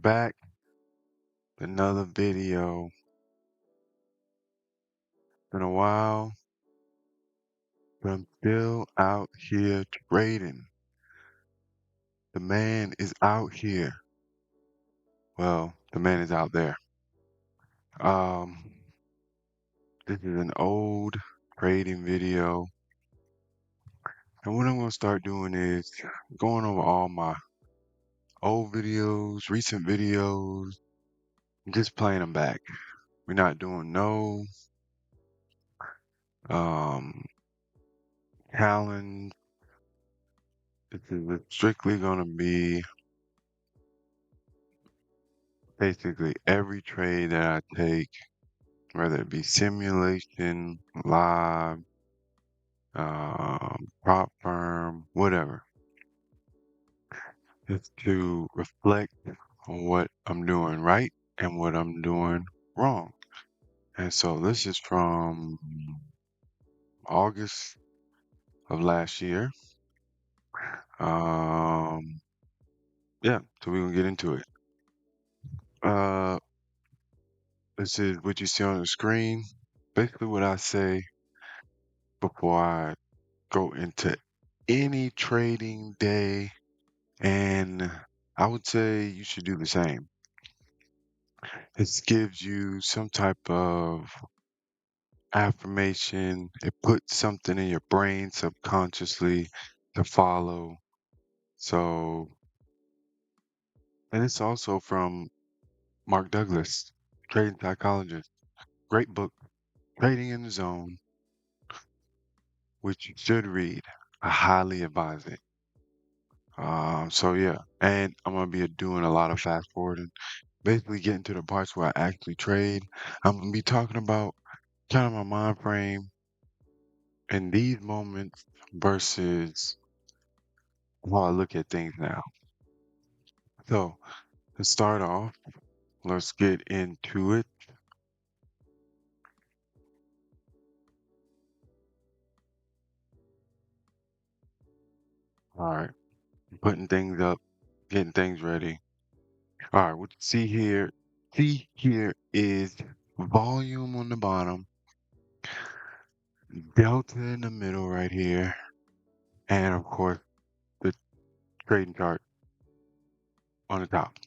back with another video. Been a while, but I'm still out here trading. The man is out here. Well, the man is out there. Um, this is an old trading video. And what I'm gonna start doing is going over all my old videos, recent videos, and just playing them back. We're not doing no challenge. This is strictly gonna be basically every trade that I take, whether it be simulation, live, prop firm, whatever, is to reflect on what I'm doing right and what I'm doing wrong. And so this is from August of last year. Um, yeah, so we're gonna get into it. Uh, this is what you see on the screen. Basically, what I say before I go into any trading day, and I would say you should do the same. It gives you some type of affirmation. It puts something in your brain subconsciously to follow. So, and it's also from Mark Douglas, trading psychologist. Great book, Trading in the Zone, which you should read. I highly advise it. So yeah, and I'm gonna be doing a lot of fast forwarding, basically getting to the parts where I actually trade. I'm gonna be talking about kind of my mind frame in these moments versus how I look at things now. So to start off, let's get into it. All right, putting things up, getting things ready. All right, what you see here is volume on the bottom, delta in the middle right here, and of course the trading chart on the top.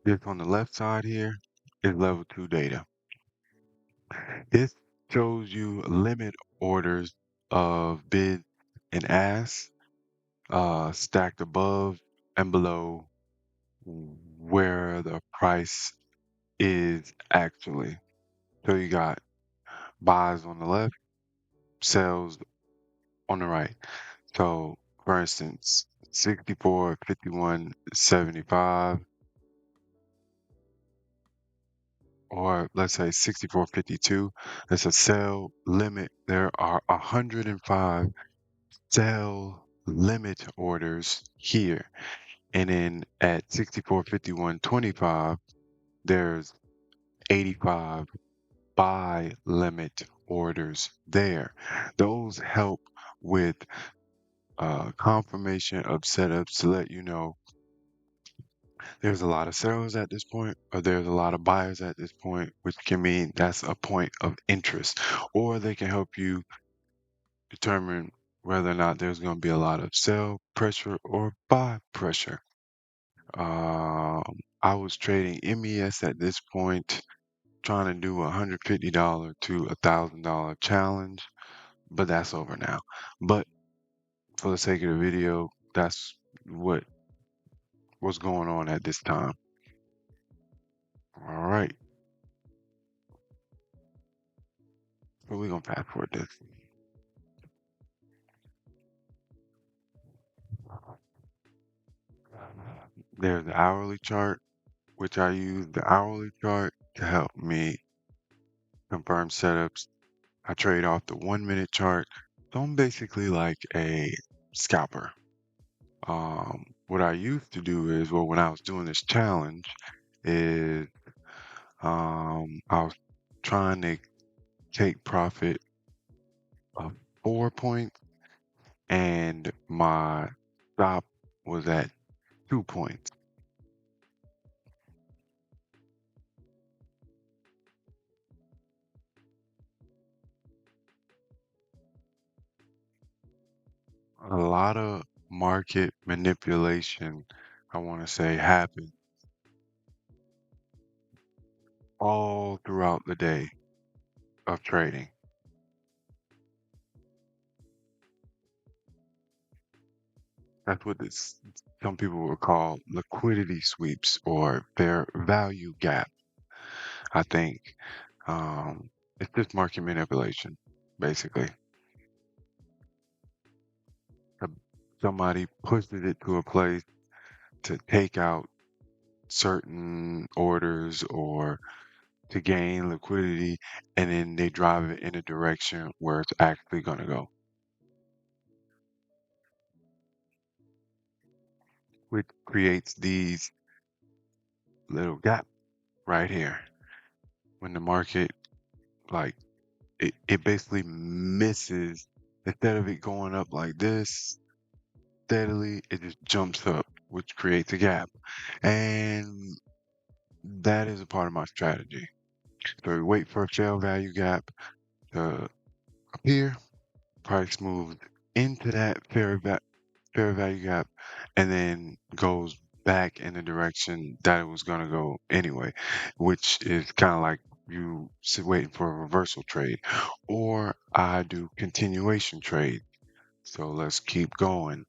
This on the left side here is level 2 data. This shows you limit orders of bid and ask stacked above and below where the price is actually. So you got buys on the left, sells on the right. So for instance, 64, 51, 75, or let's say 64.52. That's a sell limit. There are 105 sell limit orders here. And then at 64.51.25, there's 85 buy limit orders there. Those help with confirmation of setups to let you know there's a lot of sellers at this point, or there's a lot of buyers at this point, which can mean that's a point of interest. Or they can help you determine whether or not there's going to be a lot of sell pressure or buy pressure. I was trading MES at this point, trying to do a $150 to $1,000 challenge, but that's over now. But for the sake of the video, that's what was going on at this time. All right. So we're gonna fast forward this. There's the hourly chart, which I use the hourly chart to help me confirm setups. I trade off the 1 minute chart. So I'm basically like a scalper. What I used to do is, well, when I was doing this challenge, is I was trying to take profit of 4 points, and my stop was at 2 points. a lot of market manipulation, I want to say, happens all throughout the day of trading. That's what some people would call liquidity sweeps or fair value gap. I think it's just market manipulation, basically. Uh, Somebody pushes it to a place to take out certain orders or to gain liquidity, and then they drive it in a direction where it's actually going to go, which creates these little gaps right here. When the market, like, it basically misses, instead of it going up like this steadily, it just jumps up, which creates a gap. And that is a part of my strategy. So we wait for a fair value gap to appear, price moves into that fair value gap, and then goes back in the direction that it was going to go anyway, which is kind of like you waiting for a reversal trade, or I do continuation trade. So let's keep going.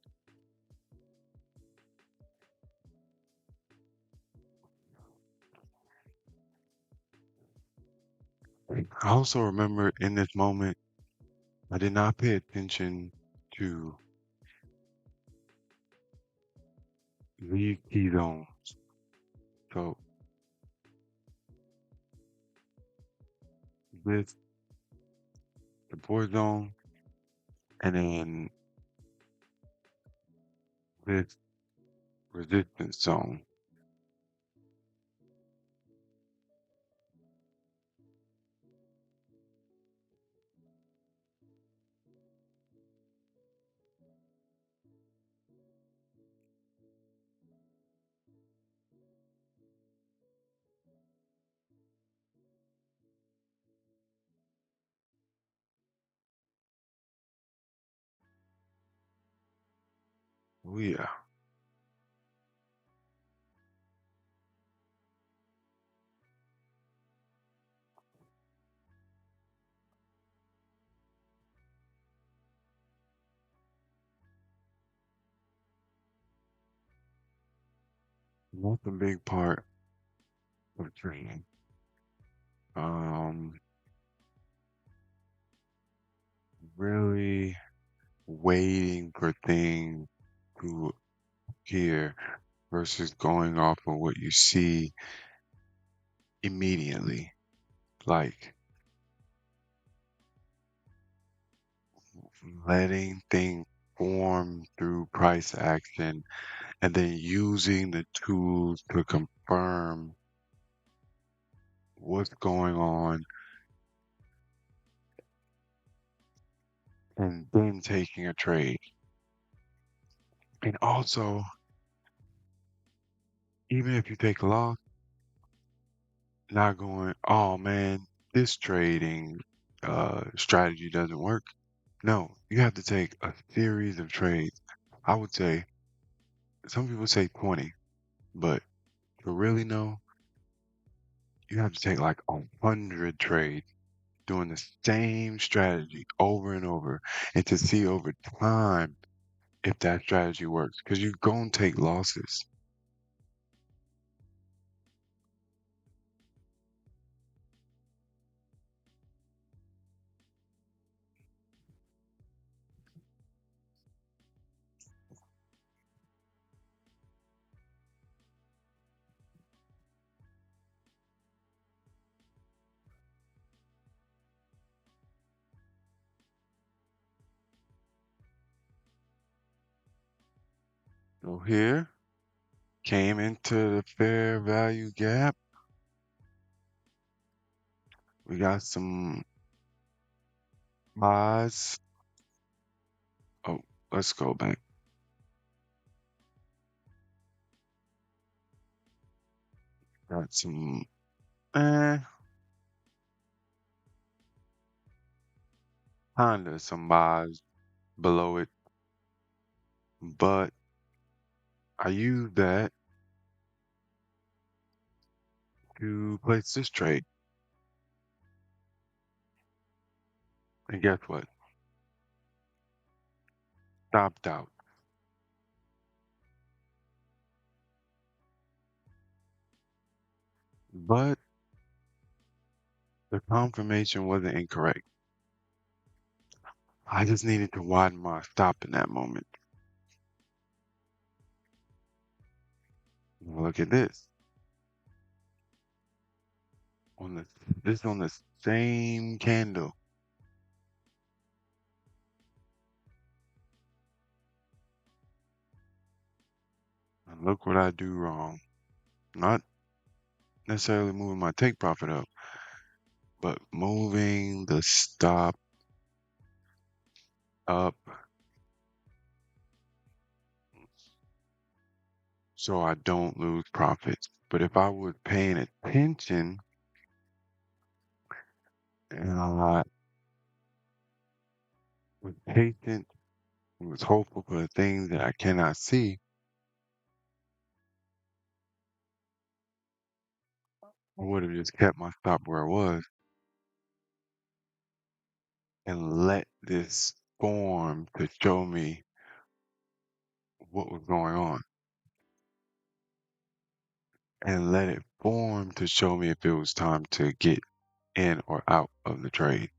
I also remember in this moment, I did not pay attention to these key zones. So this support zone, and then this resistance zone. Oh yeah, that's a big part of trading. Um, really waiting for things to appear versus going off of what you see immediately. Like letting things form through price action and then using the tools to confirm what's going on and then taking a trade. And also, even if you take a loss, not going, oh man, this trading strategy doesn't work. No, you have to take a series of trades. I would say some people say 20, but to really know, you have to take like 100 trades doing the same strategy over and over and to see over time if that strategy works because you're going to take losses. So here came into the fair value gap. We got some buys. Oh, let's go back. Got some, eh, kinda some buys below it. but I used that to place this trade. And guess what? Stopped out. But the confirmation wasn't incorrect. I just needed to widen my stop in that moment. Look at this. On the same candle. And look what I do wrong. Not necessarily moving my take profit up, but moving the stop up so I don't lose profits. But if I was paying attention and I was patient and was hopeful for the things that I cannot see, I would have just kept my stop where it was and let this form to show me what was going on and let it form to show me if it was time to get in or out of the trade.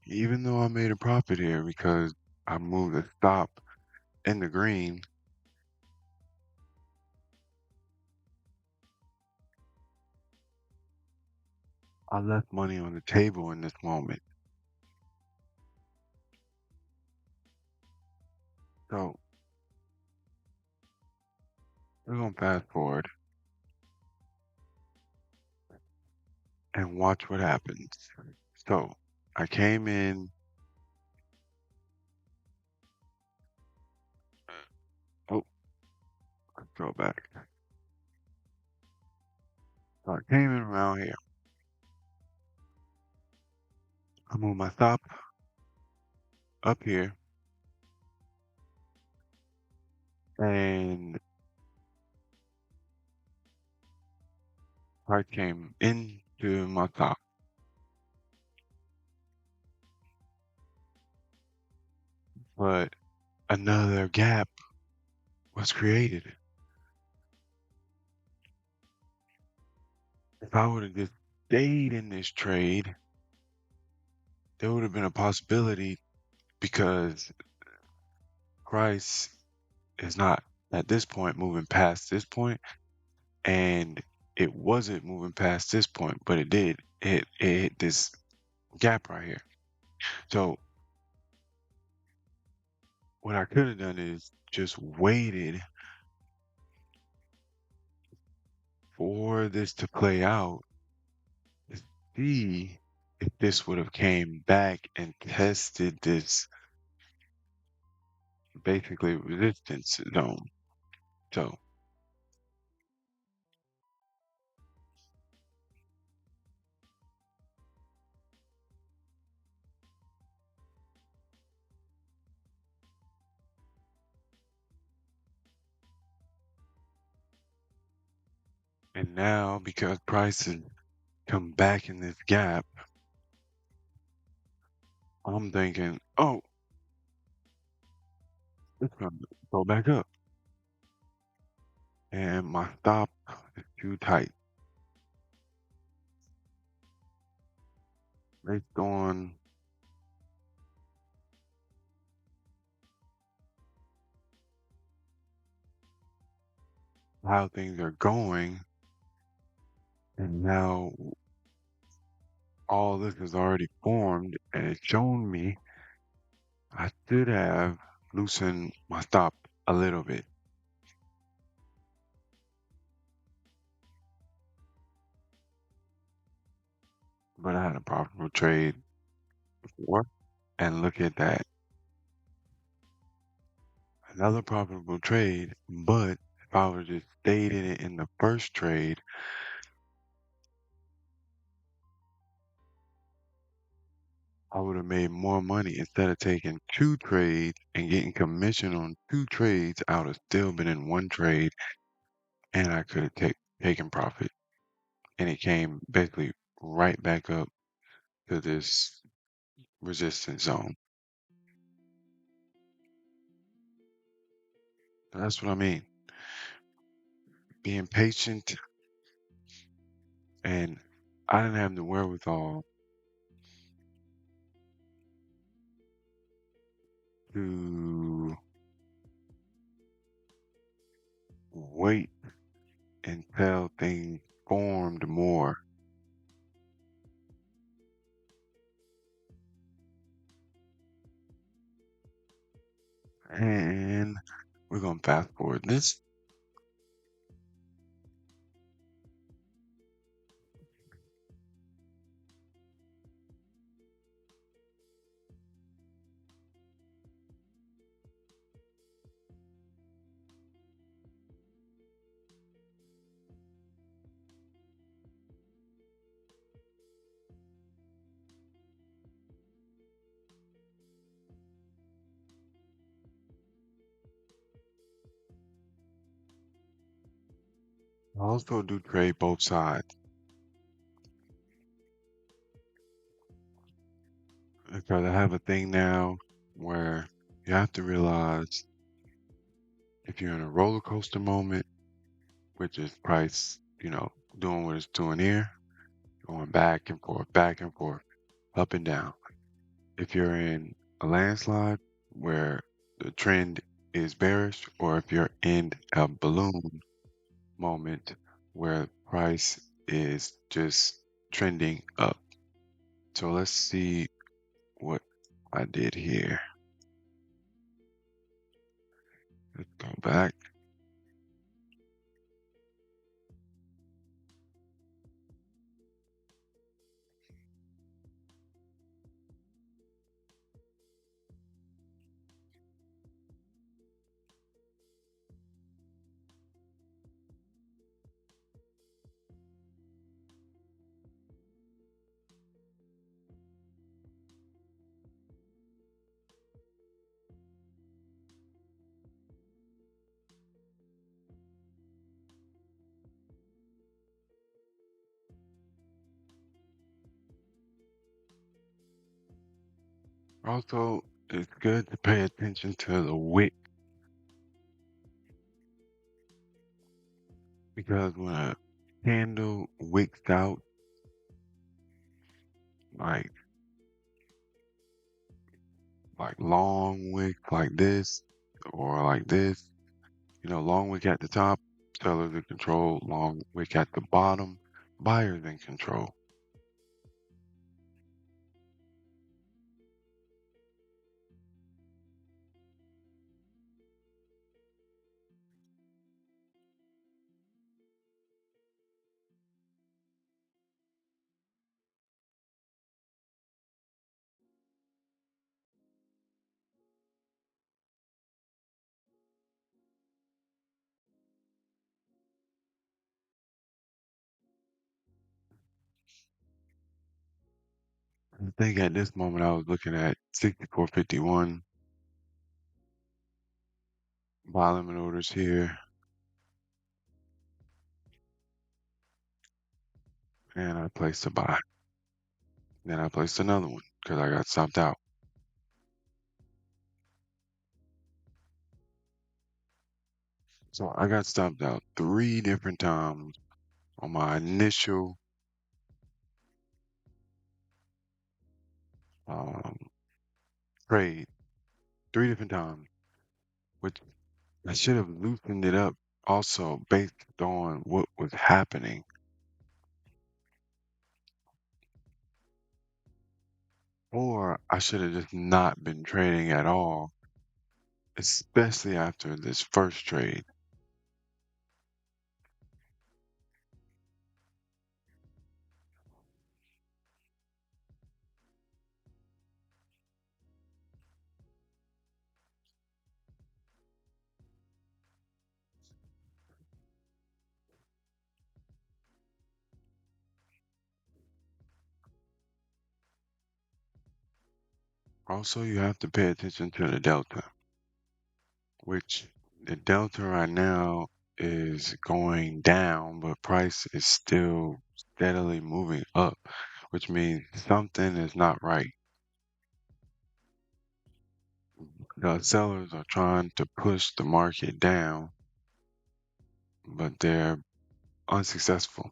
Even though I made a profit here because I moved the stop in the green, I left money on the table in this moment. So we're gonna fast forward and watch what happens. So I came in. Oh, let's go back. So I came in around here. I moved my stop up here, and I came into my stop. But another gap was created. If I would have just stayed in this trade, there would have been a possibility because price is not at this point moving past this point, and it wasn't moving past this point, but it did. It hit this gap right here. So what I could have done is just waited for this to play out to see if this would have came back and tested this basically resistance zone. So and now because prices come back in this gap, I'm thinking, oh, it's gonna go back up. And my stop is too tight. Based on how things are going, and now all this is already formed, and it's shown me I should have loosened my stop a little bit, but I had a profitable trade before. And look at that, another profitable trade, but if I would have just stayed in it in the first trade, I would have made more money instead of taking two trades and getting commission on two trades. I would have still been in one trade and I could have taken profit. And it came basically right back up to this resistance zone. That's what I mean. Being patient, and I didn't have the wherewithal to wait until things formed more. And we're gonna fast forward this. I also do trade both sides because I have a thing now where you have to realize if you're in a roller coaster moment, which is price, doing what it's doing here, going back and forth, up and down. If you're in a landslide where the trend is bearish, or if you're in a balloon moment where price is just trending up. So let's see what I did here. Let's go back. Also, it's good to pay attention to the wick, because when a candle wicks out, like long wick like this, or like this, long wick at the top, sellers in control. Long wick at the bottom, buyers in control. I think at this moment I was looking at 64.51, buy limit orders here, and I placed a buy. Then I placed another one because I got stopped out. So I got stopped out 3 different times on my initial um, trade, 3 different times, which I should have loosened it up also based on what was happening. Or I should have just not been trading at all, especially after this first trade. Also, you have to pay attention to the delta, which the delta right now is going down, but price is still steadily moving up, which means something is not right. The sellers are trying to push the market down, but they're unsuccessful.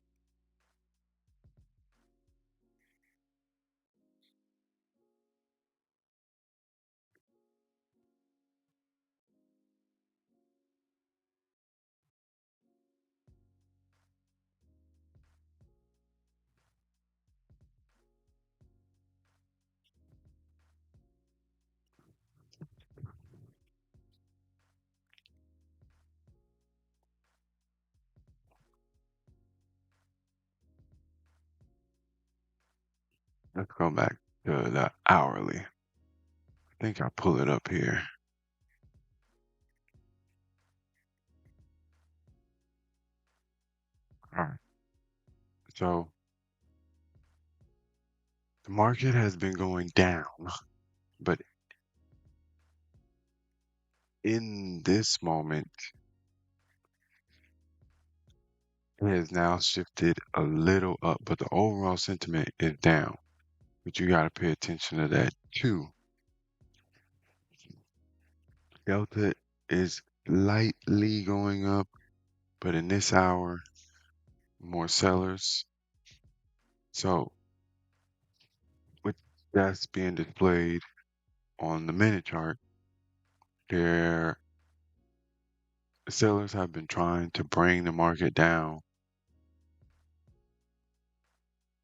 Let's go back to the hourly. I think I'll pull it up here. All right. So the market has been going down, but in this moment, it has now shifted a little up, but the overall sentiment is down. But you got to pay attention to that too. Delta is slightly going up, but in this hour, more sellers. So with that's being displayed on the minute chart, there sellers have been trying to bring the market down,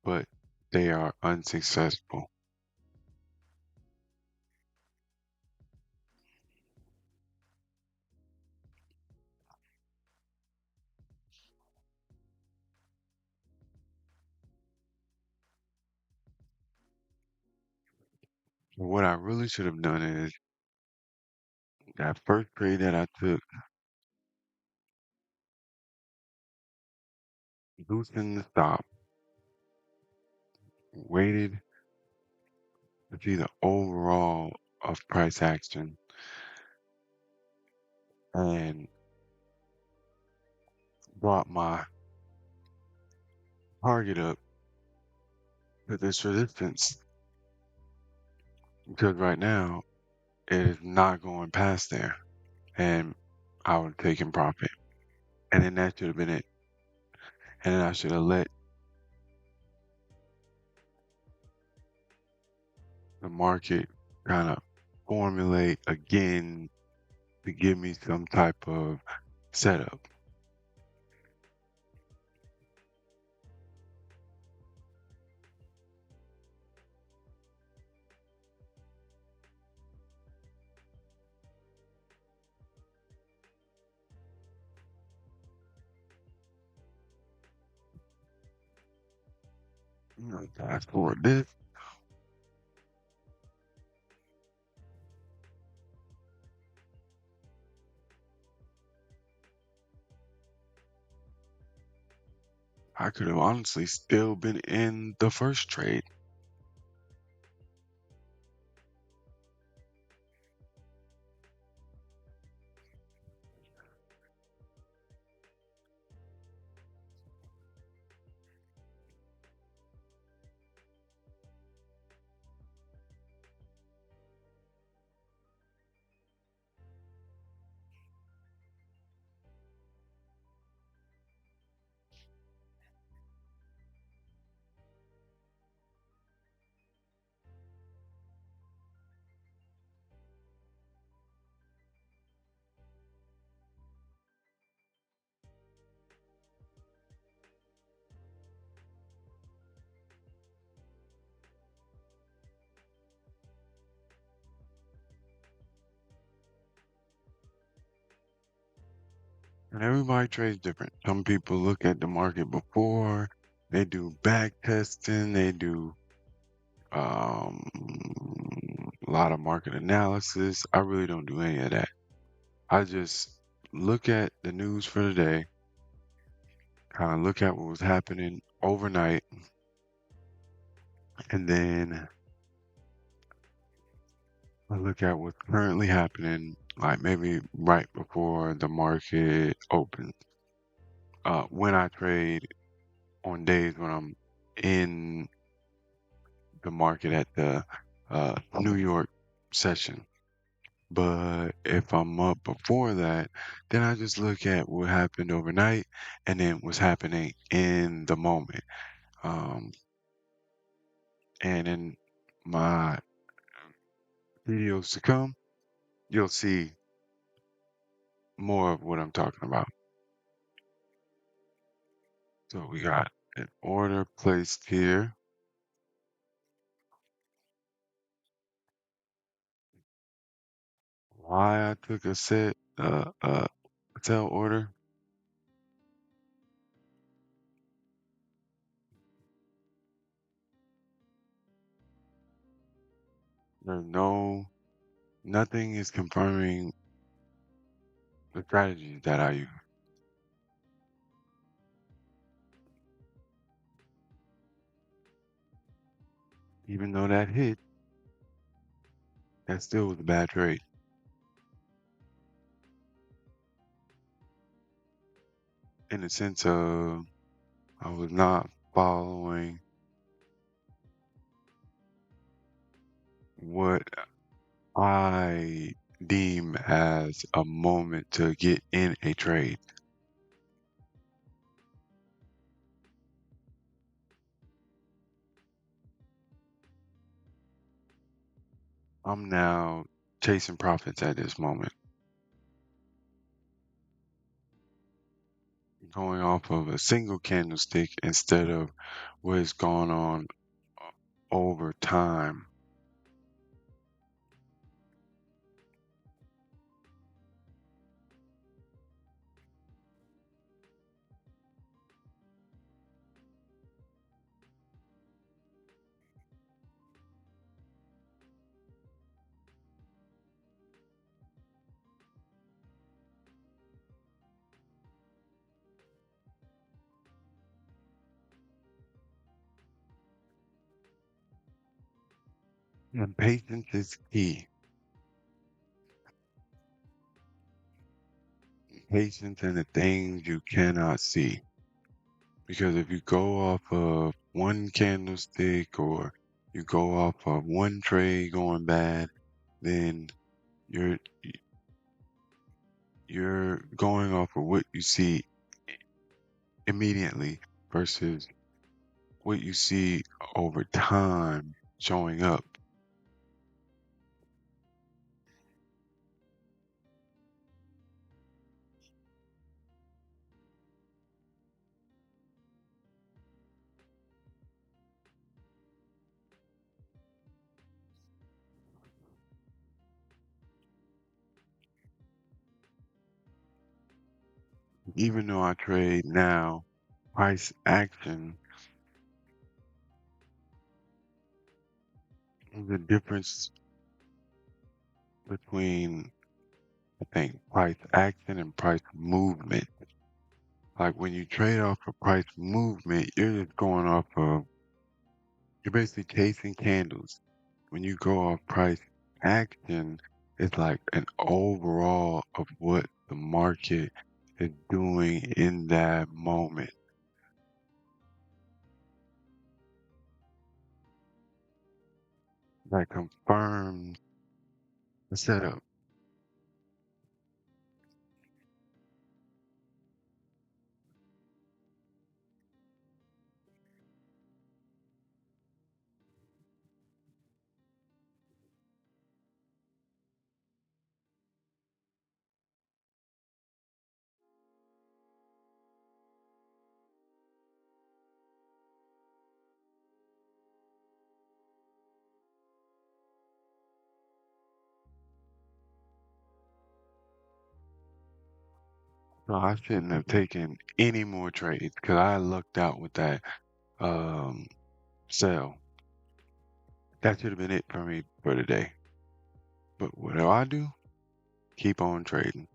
but they are unsuccessful. What I really should have done is that first trade that I took, loosened the stop, waited to see the overall of price action, and brought my target up to this resistance because right now it is not going past there, and I would have taken profit, and then that should have been it, and then I should have let the market kind of formulate again to give me some type of setup. Fast forward this. I could have honestly still been in the first trade. And everybody trades different. Some people look at the market before, they do back testing, they do a lot of market analysis. I really don't do any of that. I just look at the news for the day, kind of look at what was happening overnight, and then I look at what's currently happening, like maybe right before the market opens. When I trade on days when I'm in the market at the New York session. But if I'm up before that, then I just look at what happened overnight and then what's happening in the moment. Um, and in my videos to come, you'll see more of what I'm talking about. So we got an order placed here. Why I took a sell order? There's nothing is confirming the strategy that I use. Even though that hit, that still was a bad trade. In the sense of I was not following what I deem as a moment to get in a trade. I'm now chasing profits at this moment, going off of a single candlestick instead of what's gone on over time. And patience is key. Patience in the things you cannot see. Because if you go off of one candlestick or you go off of one trade going bad, then you're you're going off of what you see immediately versus what you see over time showing up. Even though I trade now, price action is the difference between, I think, price action and price movement. Like when you trade off of price movement, you're just going off of, you're basically chasing candles. When you go off price action, it's like an overall of what the market is doing in that moment. That confirms the setup. So I shouldn't have taken any more trades because I lucked out with that um sell. That should have been it for me for today. But what do I do? Keep on trading.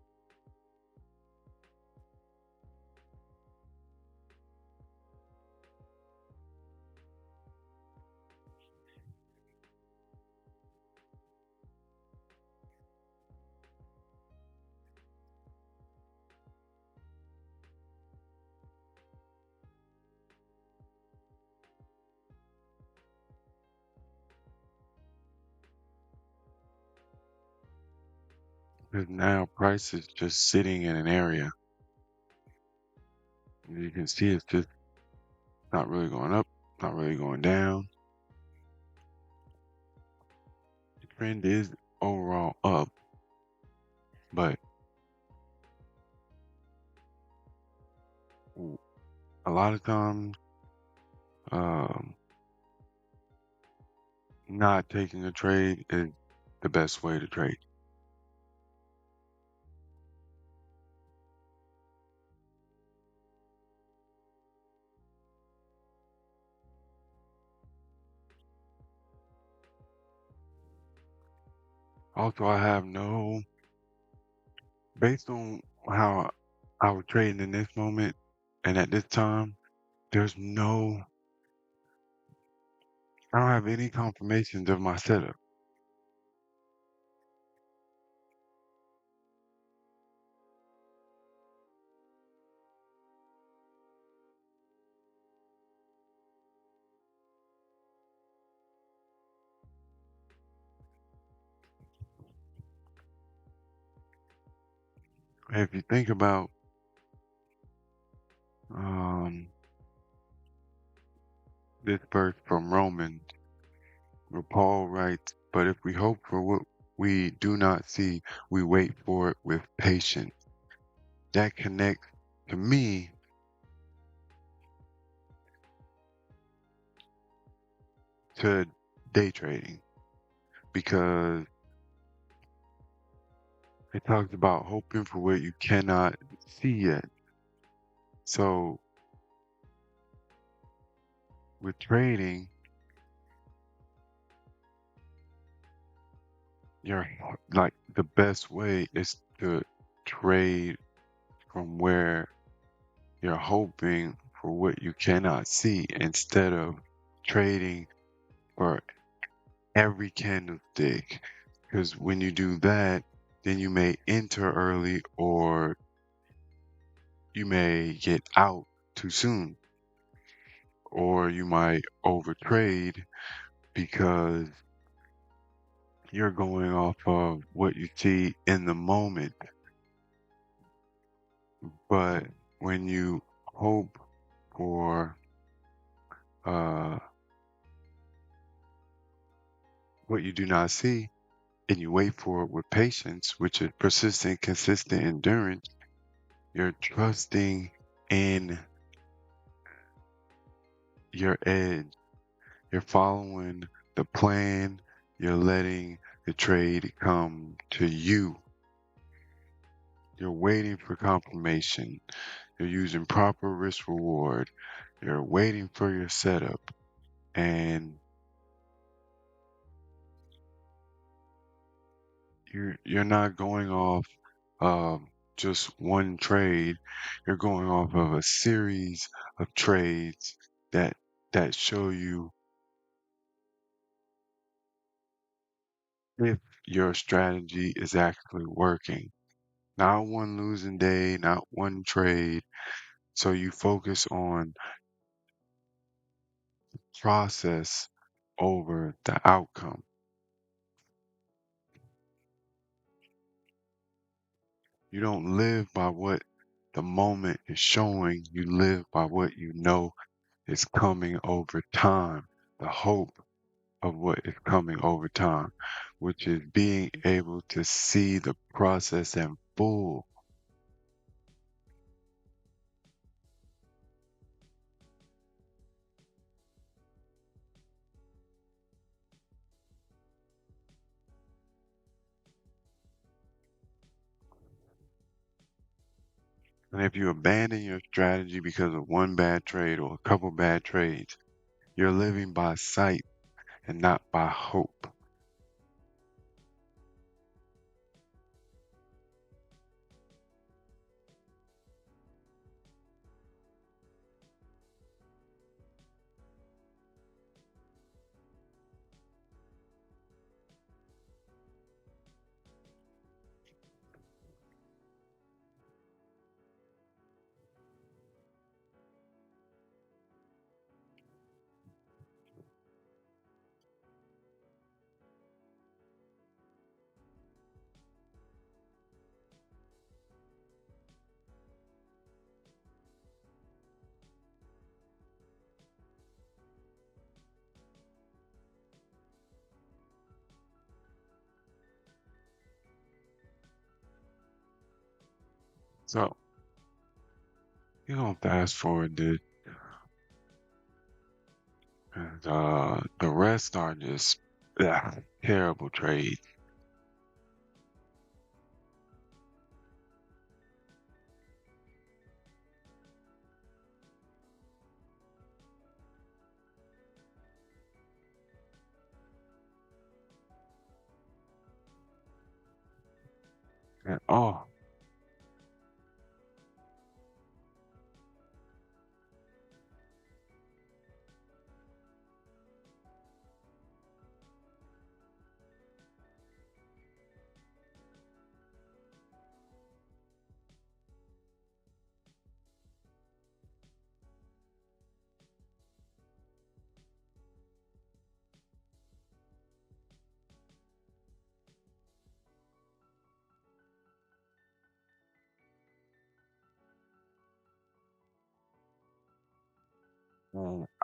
because now price is just sitting in an area. You can see it's just not really going up, not really going down. The trend is overall up, but a lot of times, um, not taking a trade is the best way to trade. Also, I have based on how I was trading in this moment and at this time, there's I don't have any confirmations of my setup. If you think about um, this verse from Romans, where Paul writes, "But if we hope for what we do not see, we wait for it with patience." That connects to me to day trading because it talks about hoping for what you cannot see yet. So with trading, you're like the best way is to trade from where you're hoping for what you cannot see instead of trading for every candlestick. Because when you do that, then you may enter early or you may get out too soon, or you might overtrade because you're going off of what you see in the moment. But when you hope for uh, what you do not see and you wait for it with patience, which is persistent, consistent endurance, you're trusting in your edge. You're following the plan. You're letting the trade come to you. You're waiting for confirmation. You're using proper risk reward. You're waiting for your setup. And you're not going off just one trade. You're going off of a series of trades that show you if your strategy is actually working. Not one losing day, not one trade. So you focus on process over the outcome. You don't live by what the moment is showing. You live by what you know is coming over time. The hope of what is coming over time, which is being able to see the process in full. And if you abandon your strategy because of one bad trade or a couple bad trades, you're living by sight and not by hope. So you're gonna fast forward this, and the rest are just terrible trades. And oh,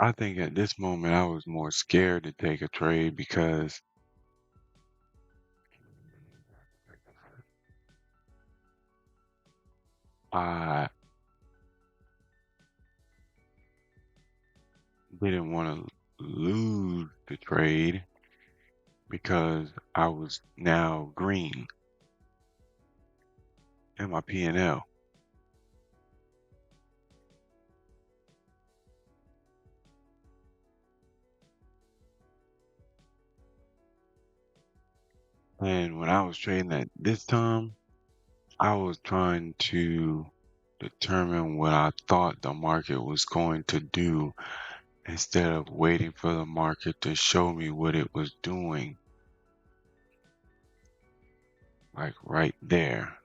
I think at this moment I was more scared to take a trade because I didn't want to lose the trade because I was now green in my P&L. And when I was trading at this time, I was trying to determine what I thought the market was going to do instead of waiting for the market to show me what it was doing, like right there.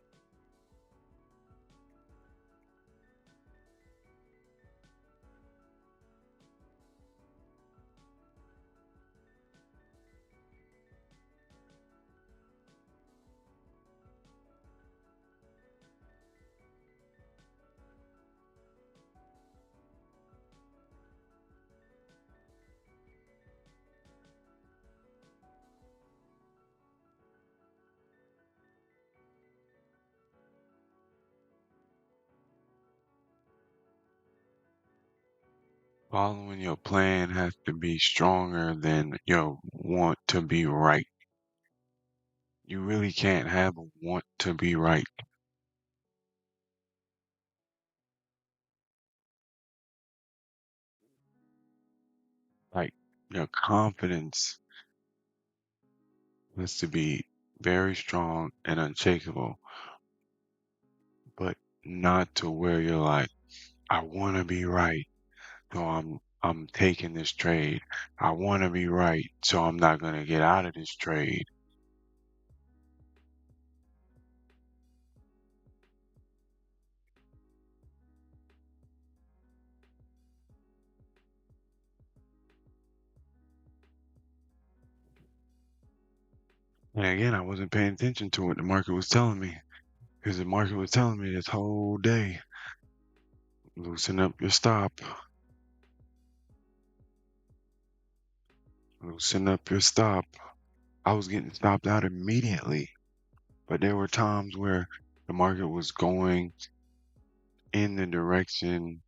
Following your plan has to be stronger than your want to be right. You really can't have a want to be right. Like your confidence has to be very strong and unshakable, but not to where you're like, I want to be right, so I'm taking this trade. I want to be right, so I'm not going to get out of this trade. And again, I wasn't paying attention to what the market was telling me because the market was telling me this whole day, loosen up your stop, loosen up your stop. I was getting stopped out immediately, but there were times where the market was going in the direction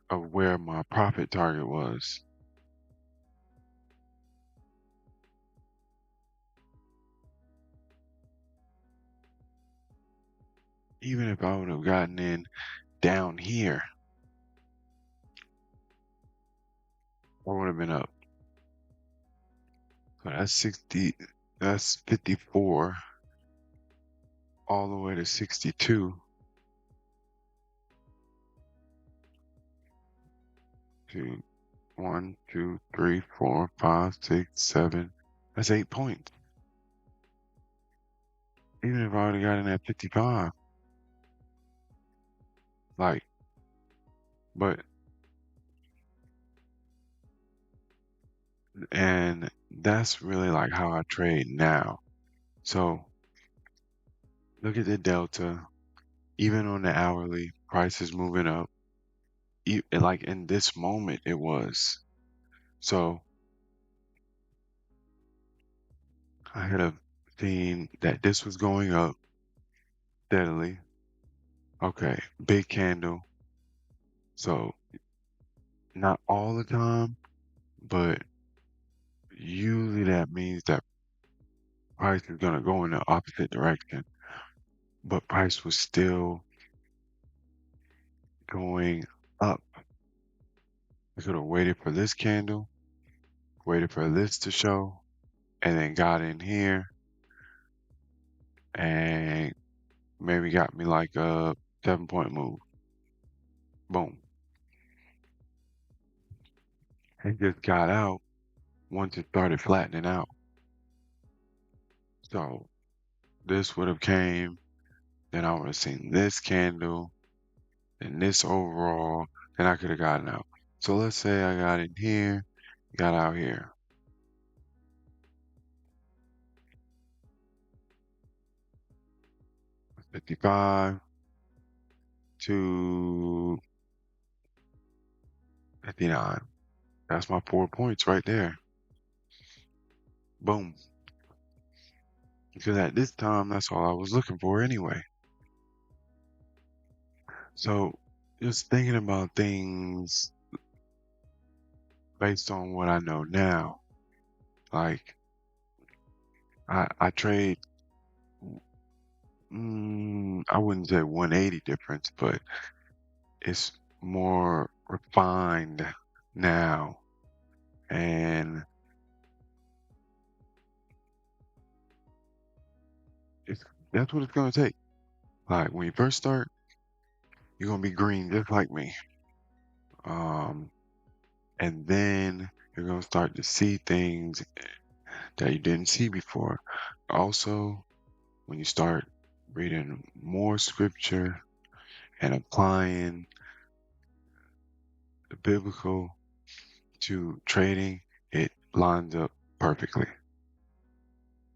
of where my profit target was. Even if I would have gotten in down here, I would have been up. So that's 60, that's 54, all the way to 62. To 1, 2, 3, 4, 5, 6, 7. That's 8 points. Even if I would have gotten at 55, like, but, and that's really like how I trade now. So look at the delta. Even on the hourly, price is moving up. Like in this moment, it was. So I had a seen that this was going up steadily. Okay, big candle. So not all the time, but usually that means that price is gonna go in the opposite direction. But price was still going up. I could have waited for this candle, waited for this to show, and then got in here and maybe got me like a 7 point move. Boom. And just got out once it started flattening out. So this would have came, then I would have seen this candle, then this overall, then I could have gotten out. So let's say I got in here, got out here. $55 to $59. That's my 4 points right there. Boom. Because at this time, that's all I was looking for anyway. So just thinking about things based on what I know now, like I trade, I wouldn't say 180 difference, but it's more refined now. And it's that's what it's gonna take. Like when you first start, you're gonna be green just like me. Um, and then you're gonna start to see things that you didn't see before. Also, when you start reading more scripture and applying the biblical to trading, it lines up perfectly,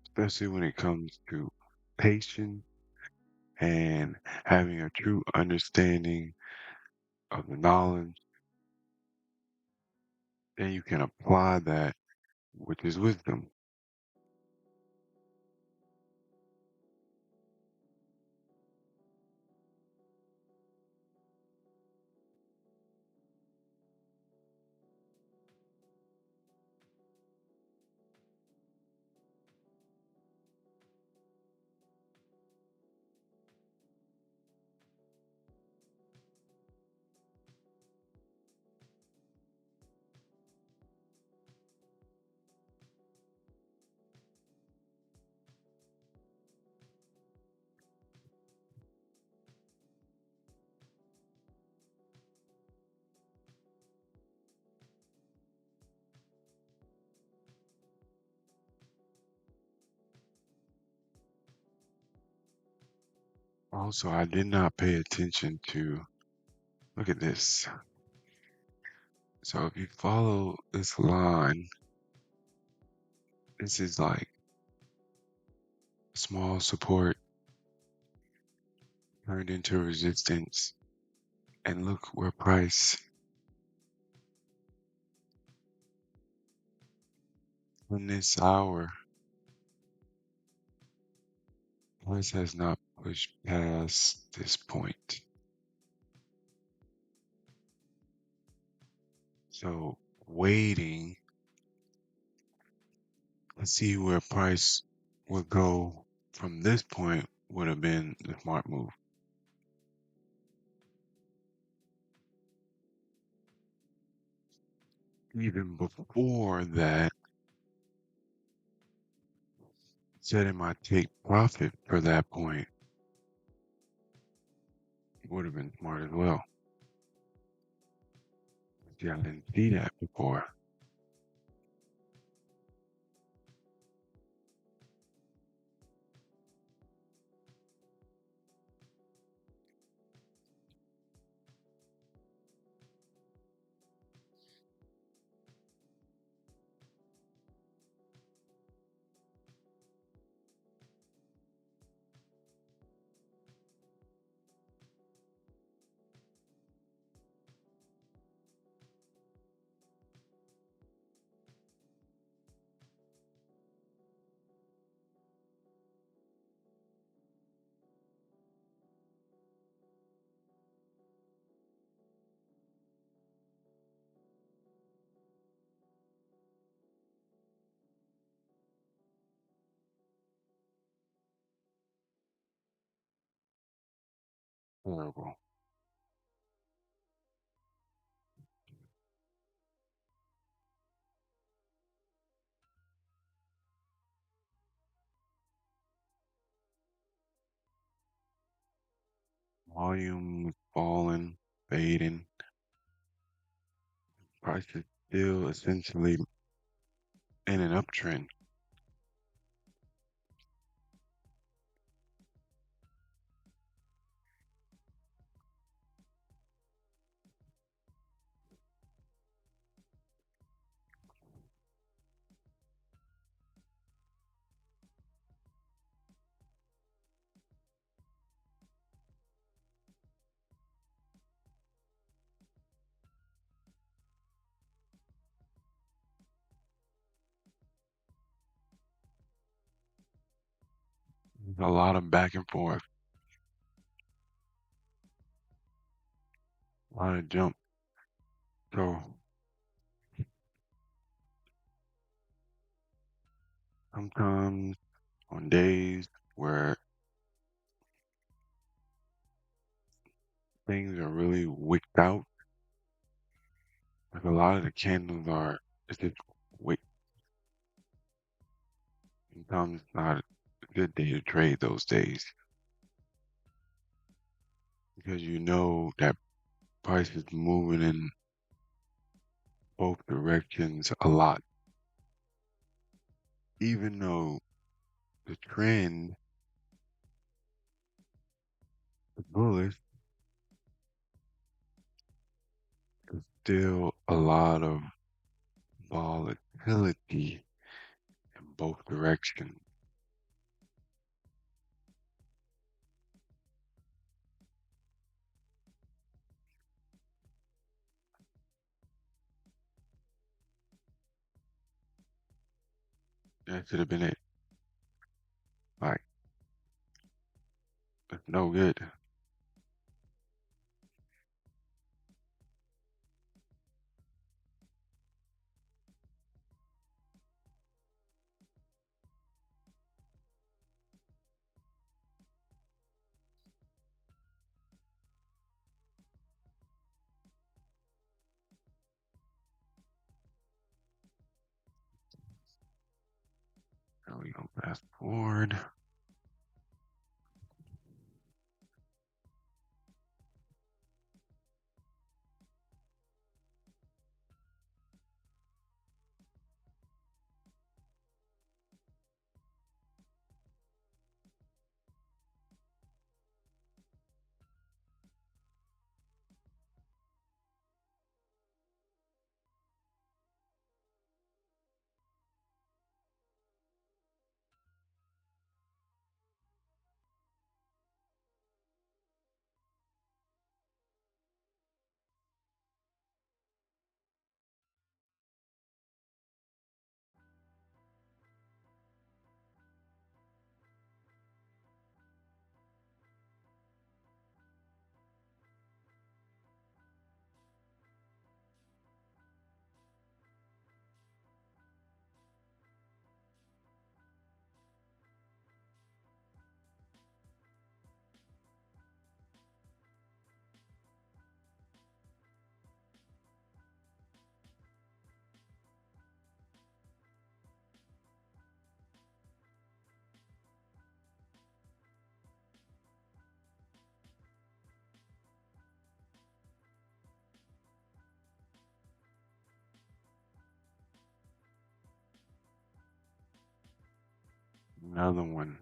especially when it comes to patience and having a true understanding of the knowledge. Then you can apply that, which is wisdom. Also, I did not pay attention to, look at this. So if you follow this line, this is like small support turned into resistance. And look where price in this hour, price has not pushed past this point. So waiting, let's see where price would go from this point would have been the smart move. Even before that, setting my take profit for that point would have been smart as well. See, I didn't see that before. Horrible. Volume falling, fading. Price is still essentially in an uptrend. There's a lot of back and forth, a lot of jump. So sometimes on days where things are really wicked out, like a lot of the candles are, it's just wick. Sometimes it's not a good day to trade those days because you know that price is moving in both directions a lot. Even though the trend is bullish, there's still a lot of volatility in both directions. That should have been it. Like, it's no good. Now we go fast forward. Another one.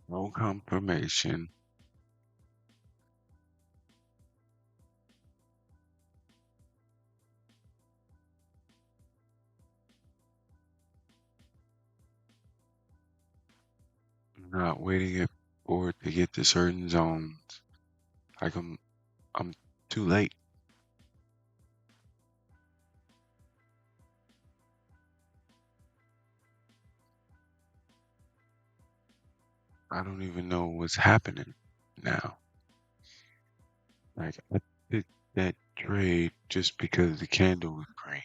No confirmation. Not waiting for it to get to certain zones. Like I'm too late. I don't even know what's happening now. Like, I picked that trade just because the candle was green.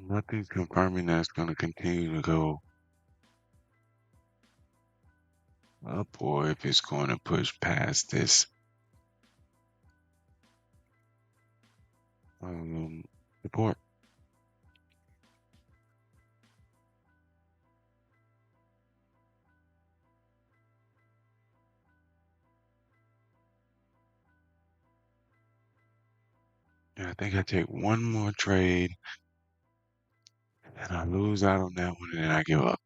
Nothing's confirming that it's going to continue to go up or if it's going to push past this support. Yeah, I think I take one more trade and I lose out on that one and then I give up.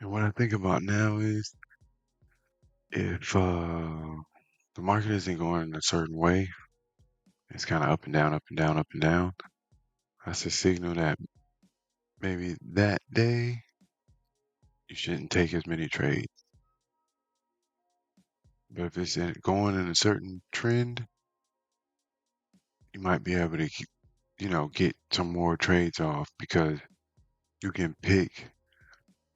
And what I think about now is if the market isn't going a certain way, it's kind of up and down, up and down, up and down. That's a signal that maybe that day you shouldn't take as many trades. But if it's going in a certain trend, you might be able to keep, get some more trades off because you can pick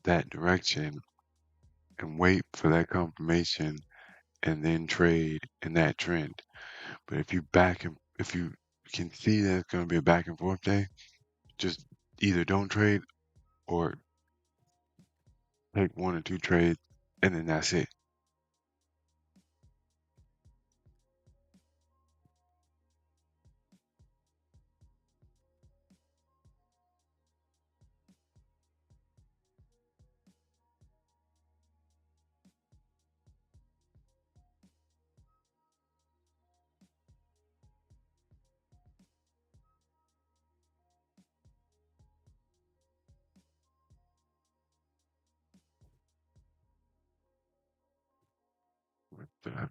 that direction and wait for that confirmation and then trade in that trend. But if you can see that it's going to be a back and forth day, just either don't trade or take one or two trades and then that's it.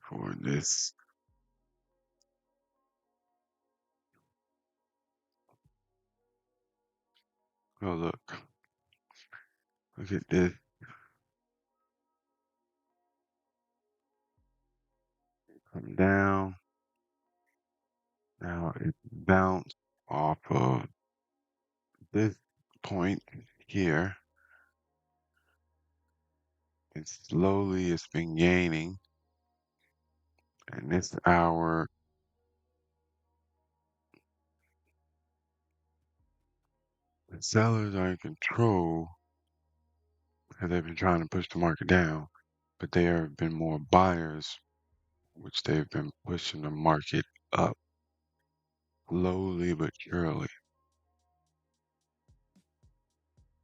For this, oh look at this. Come down. Now it bounced off of this point here, and slowly it's been gaining. And this hour, the sellers are in control because they've been trying to push the market down, but there have been more buyers, which they've been pushing the market up slowly but surely.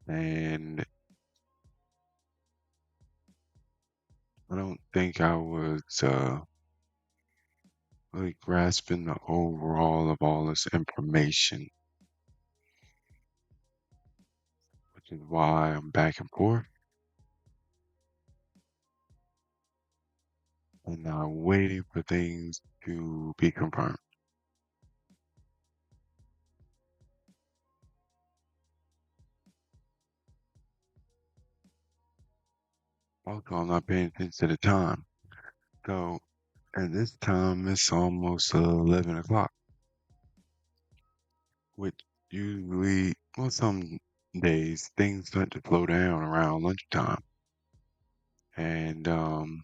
And I don't think I was really grasping the overall of all this information, which is why I'm back and forth and now waiting for things to be confirmed. Also, I'm not paying attention to the time. So at this time, it's almost 11 o'clock, which usually, well, some days things start to slow down around lunchtime. And the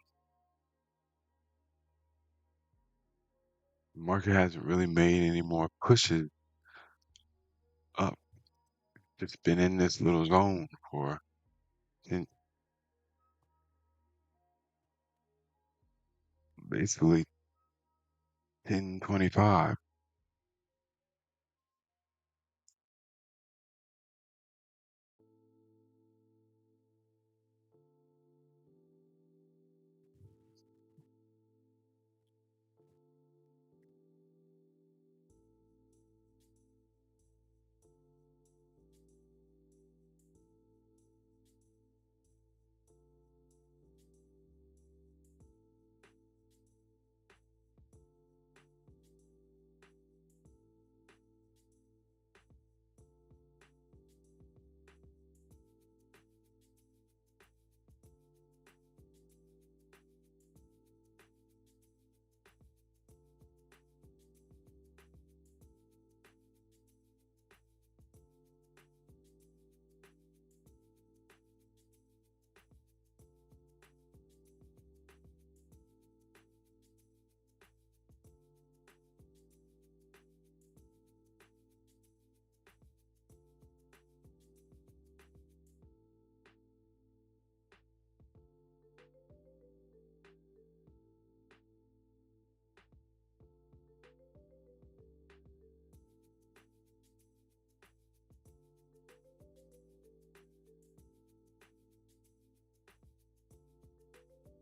market hasn't really made any more pushes up. It's been in this little zone for since basically 10:25.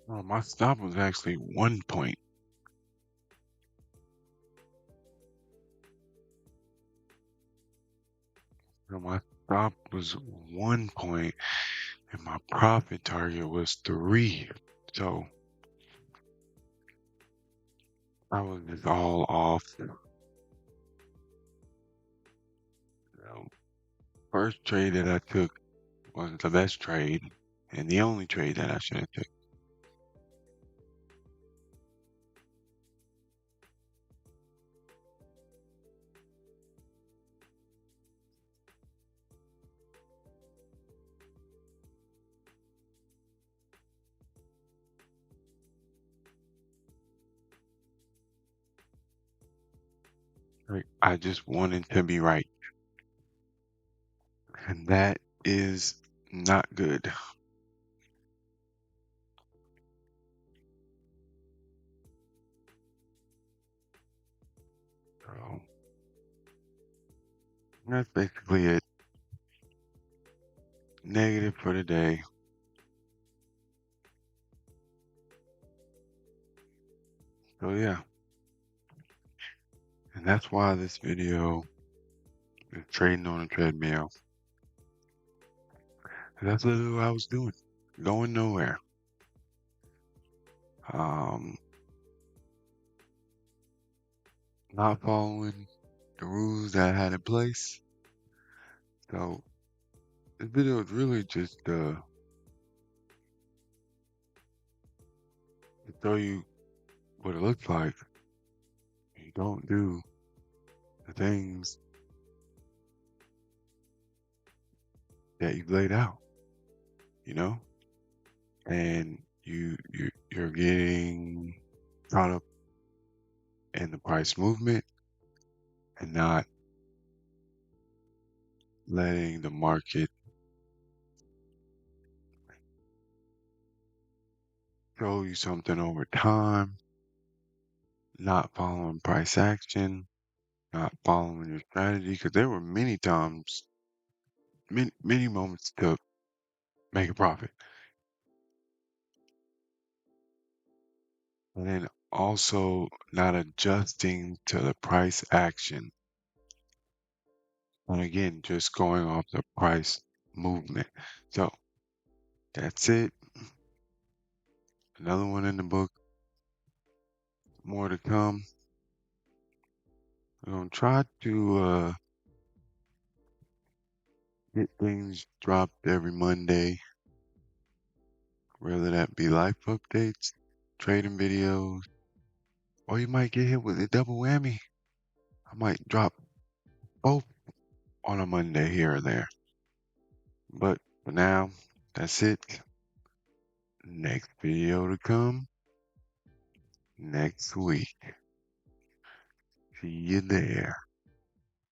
Oh, my stop was actually 1 point. So my stop was 1 point, and my profit target was 3. So I was just all off. First trade that I took was the best trade, and the only trade that I should have took. Like, I just wanted to be right, and that is not good. So that's basically it. Negative for the day. So yeah, and that's why this video is trading on a treadmill. That's literally what I was doing, going nowhere. Um, not following the rules that I had in place. So this video is really just to show you what it looks like. You don't do the things that you've laid out, you know, and you're getting caught up in the price movement and not letting the market show you something over time, not following price action, not following your strategy. Because there were many times, many moments to make a profit, and then also not adjusting to the price action. And again, just going off the price movement. So that's it. Another one in the book. More to come. I'm gonna try to get things dropped every Monday, whether that be life updates, trading videos, or you might get hit with a double whammy. I might drop both on a Monday here or there. But for now, that's it. Next video to come next week. See you there.